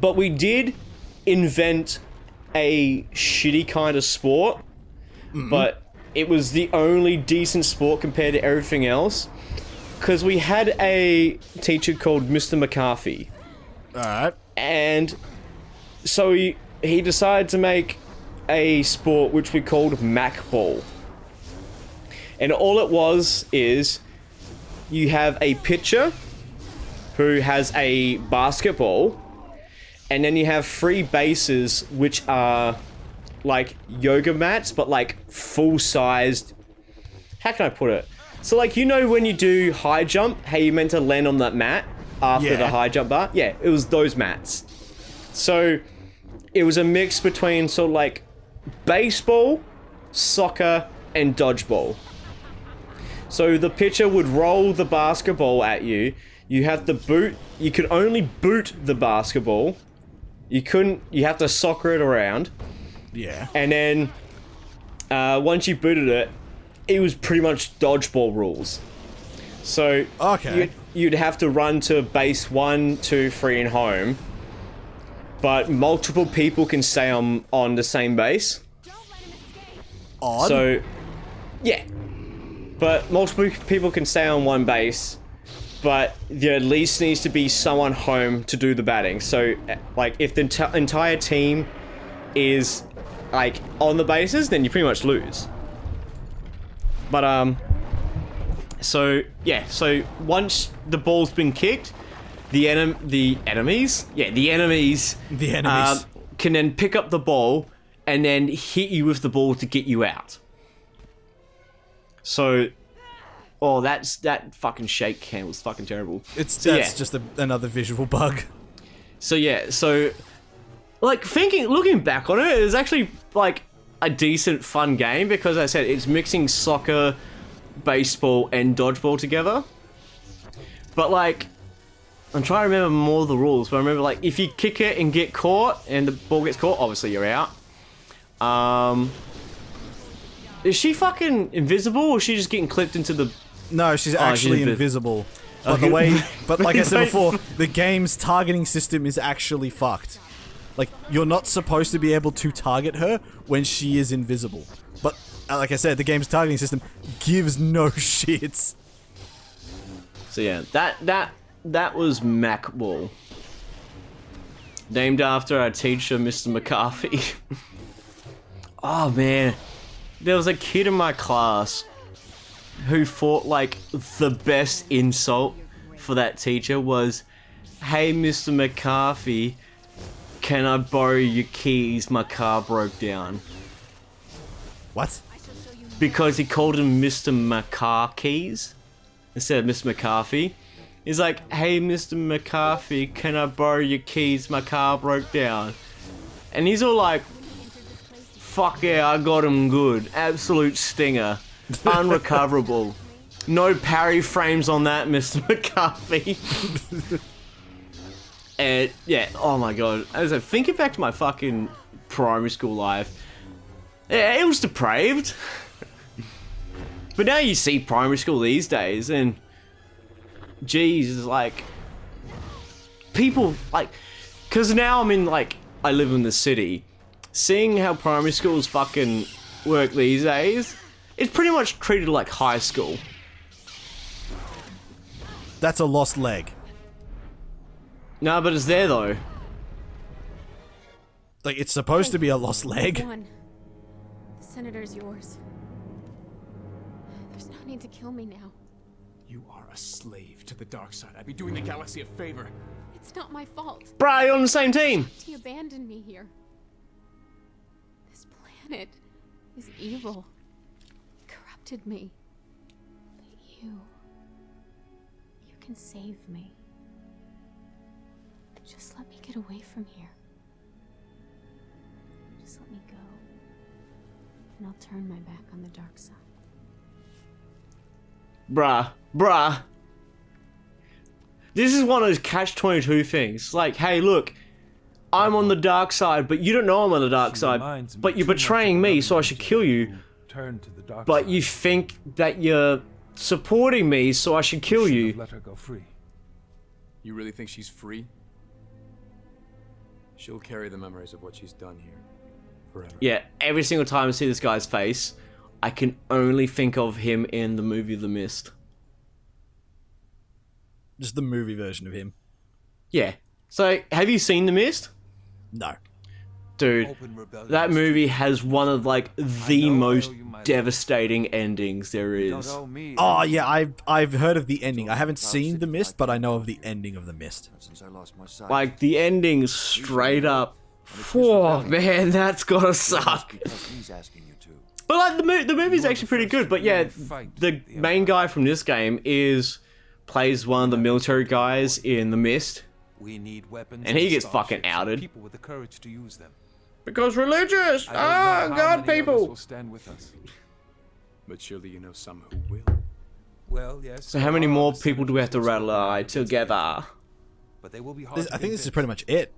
But we did invent a shitty kind of sport, but it was the only decent sport compared to everything else. Because we had a teacher called Mr. McCarthy. Alright. And so he decided to make a sport which we called Mac Ball. And all it was is you have a pitcher who has a basketball, and then you have 3 bases which are like yoga mats, but like full-sized. How can I put it? So like, you know when you do high jump, how you meant to land on that mat after the high jump bar? Yeah, it was those mats. So it was a mix between sort of like baseball, soccer, and dodgeball. So the pitcher would roll the basketball at you. You have to boot. You could only boot the basketball. You have to soccer it around. Yeah. And then once you booted it, it was pretty much dodgeball rules. So you'd have to run to base 1, 2, 3 and home. But multiple people can stay on the same base. Odd. So, yeah. But multiple people can stay on one base, but there at least needs to be someone home to do the batting. So, like, if the entire team is, like, on the bases, then you pretty much lose. But, so, yeah. So, once the ball's been kicked, the enemies can then pick up the ball and then hit you with the ball to get you out. So, that fucking shake cam was fucking terrible. That's just another visual bug. So yeah, like looking back on it, it was actually like a decent fun game because I said it's mixing soccer, baseball, and dodgeball together. But like, I'm trying to remember more of the rules, but I remember like if you kick it and get caught and the ball gets caught, obviously you're out. Is she fucking invisible or is she just getting clipped into the... No, she's actually invisible. But but like I said before, the game's targeting system is actually fucked. Like, you're not supposed to be able to target her when she is invisible. But, like I said, the game's targeting system gives no shits. So yeah, that was Mac Ball. Named after our teacher, Mr. McCarthy. Oh man. There was a kid in my class who thought like the best insult for that teacher was, "Hey, Mr. McCarthy, can I borrow your keys? My car broke down." What? Because he called him Mr. McCarkeys instead of Mr. McCarthy. He's like, "Hey, Mr. McCarthy, can I borrow your keys? My car broke down." And he's all like, "Fuck yeah, I got him good. Absolute stinger. Unrecoverable. No parry frames on that, Mr. McCarthy." And yeah, oh my god. As I thinking back to my fucking primary school life, yeah, it was depraved. But now you see primary school these days and geez, like people like, cause now I live in the city. Seeing how primary schools fucking work these days, it's pretty much treated like high school. That's a lost leg. No, but it's there though. Like, it's supposed to be a lost leg. One. The senator's yours. There's no need to kill me now. You are a slave to the dark side. I'd be doing the galaxy a favor. It's not my fault. Bruh, you're on the same team. He abandoned me here. This planet is evil. It corrupted me. But you can save me. Just let me get away from here. Just let me go. And I'll turn my back on the dark side. Bruh. This is one of those catch-22 things. Like, hey, look, I'm on the dark side, but you don't know I'm on the dark side. But you're betraying me, so I should kill you. But you think that you're supporting me, so I should kill you. Let her go free. You really think she's free? She'll carry the memories of what she's done here forever. Yeah, every single time I see this guy's face, I can only think of him in the movie The Mist. Just the movie version of him. Yeah. So, have you seen The Mist? No. Dude, that movie has one of, like, the most devastating endings there is. Oh yeah, I've heard of the ending. I haven't seen The Mist, but I know of the ending of The Mist. Like, the ending straight up. Oh, man, that's gotta suck. But, like, the movie's actually pretty good. But, yeah, the main guy from this game plays one of the military guys in The Mist. We need weapons and he gets fucking outed. People with the courage to use them. Because religious! God, people! Will stand with us. But surely you know some who will. Well, yes. So how many more people do we have to rally together? But they will be hard I think this is pretty much it.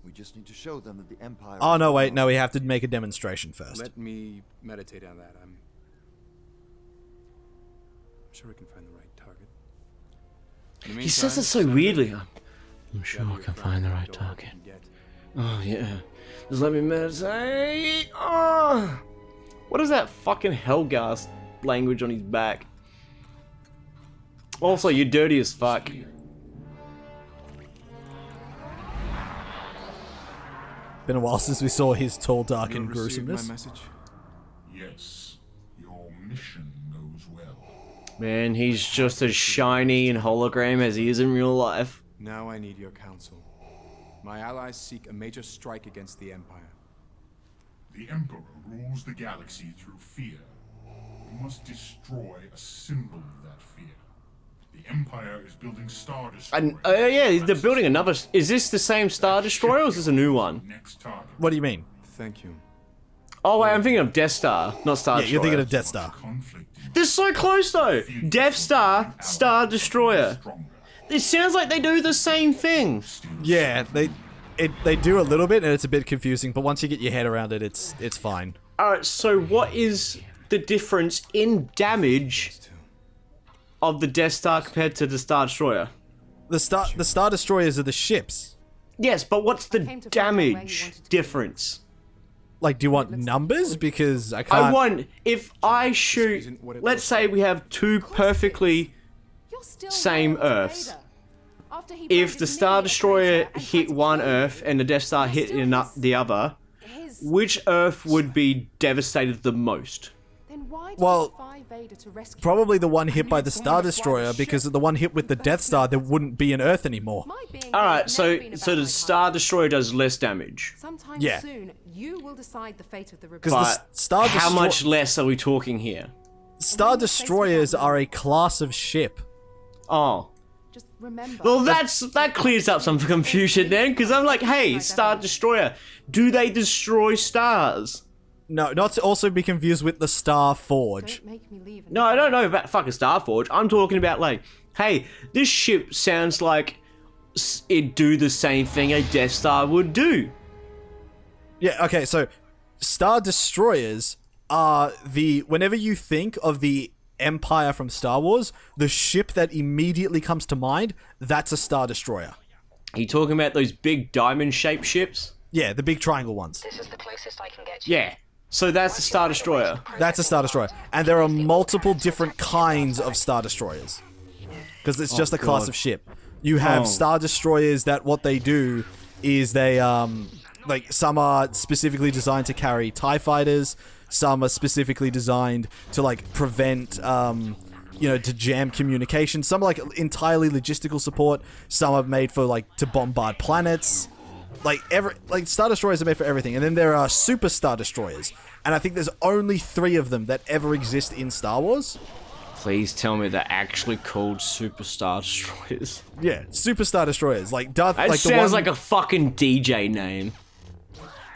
We just need to show them that the Empire... Oh no, wait, no, we have to make a demonstration first. Let me meditate on that. I'm sure we can find the right target. He says it so weirdly. I'm sure I can find the right target. Oh yeah. Just let me meditate. Oh. What is that fucking Helghast language on his back? Also, you're dirty as fuck. Been a while since we saw his tall, dark, and gruesomeness. My message? Yes, your mission goes well. Man, he's just as shiny and hologram as he is in real life. Now I need your counsel. My allies seek a major strike against the Empire. The Emperor rules the galaxy through fear. We must destroy a symbol of that fear. The Empire is building Star Destroyers. Yeah, they're building another... Is this the same Star Destroyer or is this a new one? Next target. What do you mean? Thank you. Oh wait, I'm thinking of Death Star, not Star Yeah, Destroyer. you're thinking of Death Star. Conflict. They're so close though! Death Star, Star Destroyer. It sounds like they do the same thing. Yeah, they do a little bit, and it's a bit confusing. But once you get your head around it, it's fine. All right, so what is the difference in damage of the Death Star compared to the Star Destroyer? The Star Destroyers are the ships. Yes, but what's the damage difference? Like, do you want numbers? Because I can't. I want, if I shoot, let's say we have two perfectly same Earths. If the Star Destroyer hit one Earth and the Death Star hit the other, which Earth would be devastated the most? Well, probably the one hit by the Star Destroyer, because the one hit with the Death Star, there wouldn't be an Earth anymore. Alright, so the Star Destroyer does less damage. Yeah. Soon, you will decide the fate of the Because rebellion. the Star how much less are we talking here? Star Destroyers are a class of ship. Oh. Just remember. Well, that clears up some confusion then, because I'm like, hey, Star Destroyer, do they destroy stars? No, not to also be confused with the Star Forge. Don't make me leave. No, I don't know about fucking Starforge. I'm talking about like, hey, this ship sounds like it'd do the same thing a Death Star would do. Yeah, okay, so Star Destroyers are whenever you think of the Empire from Star Wars, the ship that immediately comes to mind, that's a Star Destroyer. Are you talking about those big diamond-shaped ships? Yeah, the big triangle ones. This is the closest I can get you. Yeah. So that's a Star Destroyer. That's a Star Destroyer. And there are multiple different kinds of Star Destroyers. Because it's just a class of ship. You have Star Destroyers that what they do is they, like, some are specifically designed to carry TIE fighters, some are specifically designed to, like, prevent, to jam communication, some are, like, entirely logistical support, some are made for, like, to bombard planets. Like, Star Destroyers are made for everything. And then there are Super Star Destroyers. And I think there's only 3 of them that ever exist in Star Wars. Please tell me they're actually called Super Star Destroyers. Yeah, Super Star Destroyers. Like, Darth... That like sounds like a fucking DJ name.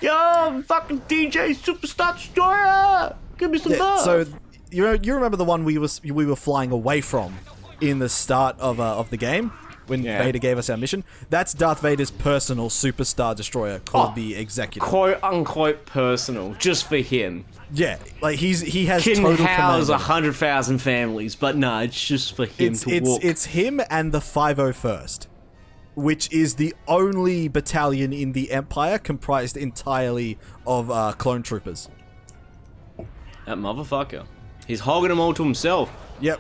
Yo, I'm fucking DJ Super Star Destroyer! Give me some love! So, you remember the one we were flying away from in the start of the game? When Vader gave us our mission? That's Darth Vader's personal Super Star Destroyer called the Executive. Quote-unquote personal, just for him. Yeah, like he has Can total house command. 100,000 families, but no, it's just for him to walk. It's him and the 501st. which is the only battalion in the Empire comprised entirely of clone troopers. That motherfucker. He's hogging them all to himself. Yep.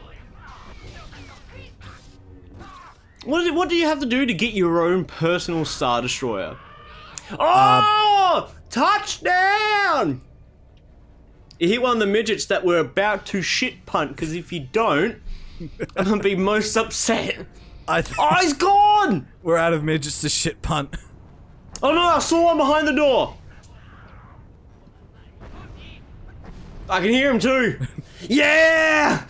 What do you have to do to get your own personal Star Destroyer? Oh! Touchdown! You hit one of the midgets that were about to shit punt, because if you don't, I'm gonna be most upset. Oh, he's gone! We're out of midgets to shit punt. Oh no, I saw one behind the door. I can hear him too. Yeah!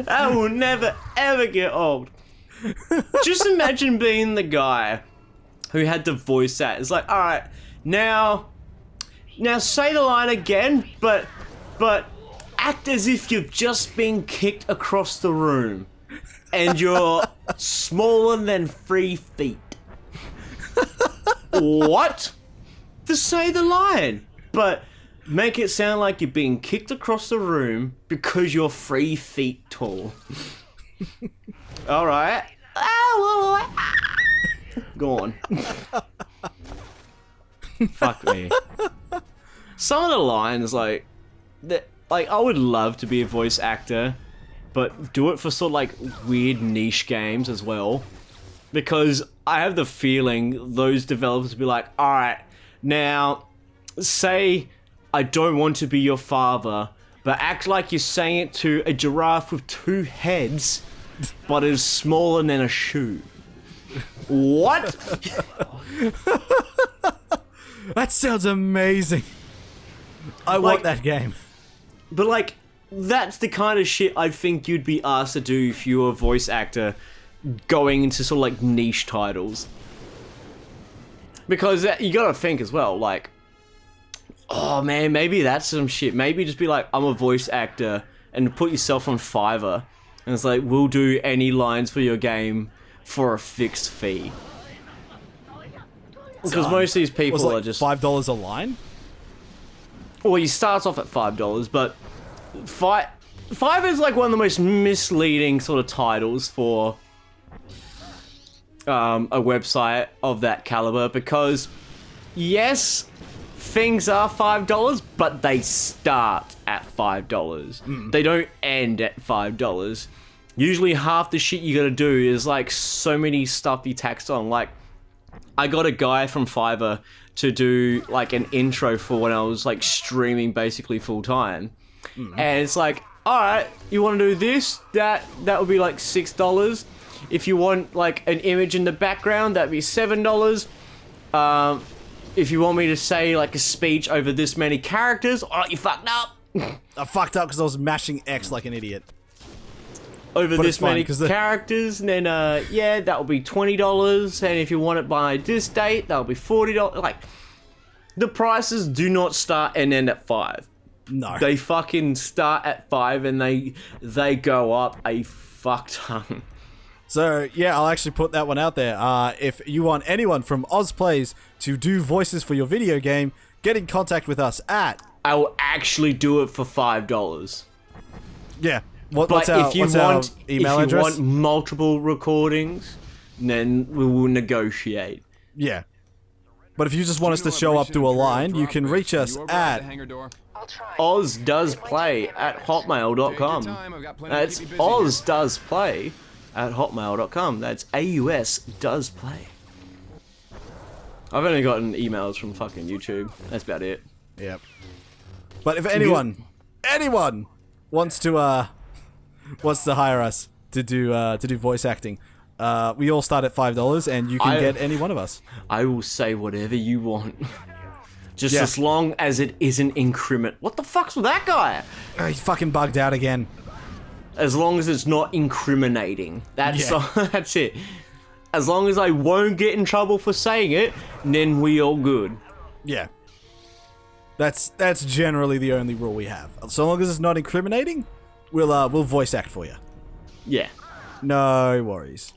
That will never ever get old. Just imagine being the guy who had to voice that. It's like, alright, now say the line again, but act as if you've just been kicked across the room and you're smaller than 3 feet. What? To say the line, but make it sound like you're being kicked across the room because you're 3 feet tall. Alright. Go on. Fuck me. Some of the lines, like I would love to be a voice actor, but do it for sort of like weird niche games as well. Because I have the feeling those developers will be like, alright, now, say I don't want to be your father, but act like you're saying it to a giraffe with 2 heads, but is smaller than a shoe. What? That sounds amazing. I want that game. But like, that's the kind of shit I think you'd be asked to do if you were a voice actor going into sort of like niche titles. Because you gotta think as well, like, oh man, maybe that's some shit. Maybe just be like, I'm a voice actor, and put yourself on Fiverr, and it's like, we'll do any lines for your game for a fixed fee. Because most of these people like are just $5 a line. Well, he starts off at $5, but Fiverr is like one of the most misleading sort of titles for a website of that caliber, because yes, things are $5, but they start at $5. They don't end at $5. Usually half the shit you gotta do is like so many stuff you taxed on. Like, I got a guy from Fiverr to do like an intro for when I was like streaming basically full time. And it's like, alright, you wanna do this? That would be like $6. If you want like an image in the background, that'd be $7. If you want me to say like a speech over this many characters, oh, you fucked up. I fucked up because I was mashing X like an idiot. Over this many characters, and then yeah, that will be $20. And if you want it by this date, that'll be $40. Like, the prices do not start and end at $5. No, they fucking start at $5 and they go up a fuck ton. So yeah, I'll actually put that one out there. If you want anyone from OzPlays to do voices for your video game, get in contact with us at. I will actually do it for $5. Yeah. What's our email address? If you want multiple recordings, then we will negotiate. Yeah. But if you just want us to show up to a line, you can reach us at ozdoesplay@hotmail.com. That's ozdoesplay@hotmail.com. That's AUS does play. I've only gotten emails from fucking YouTube. That's about it. Yep. But if anyone wants to hire us to do voice acting, we all start at $5, and you can get any one of us. I will say whatever you want, just as long as it isn't increment. What the fuck's with that guy? He fucking bugged out again. As long as it's not incriminating, that's that's it. As long as I won't get in trouble for saying it, then we all good. Yeah. That's generally the only rule we have. So long as it's not incriminating, we'll voice act for you. Yeah. No worries.